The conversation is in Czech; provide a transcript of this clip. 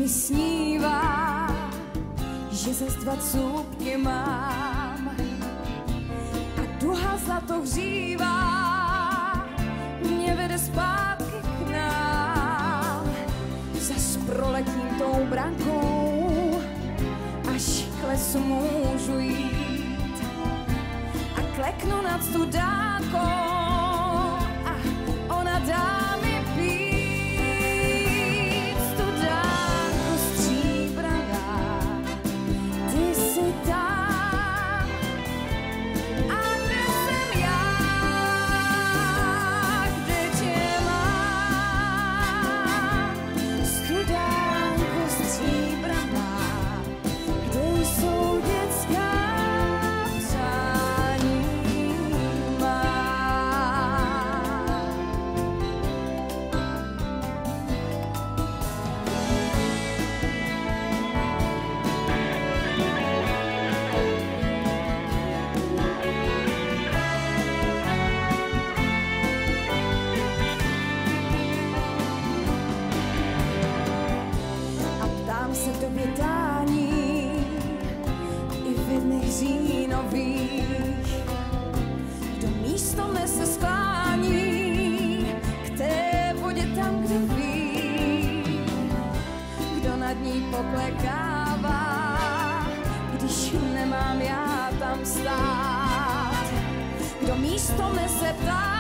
mi snívá, že zas 2 cůpky mám a duha zlatohřívá mě vede zpátky k nám. Zas proletím tou brankou, až k lesu můžu jít a kleknu nad studánkou a ona dá mi pít. Studánko stříbrná, ty jsi tam a kde jsem já, kde tě mám. Studánko stříbrná, kde jsou dětská přání má. A ptám se tobě tání i ve dnech říjnových, kdo místo mne se sklání k té vodě tam, kde ví, kdo nad ní poklekává, když nemám já tam stát, kdo místo mne se ptá.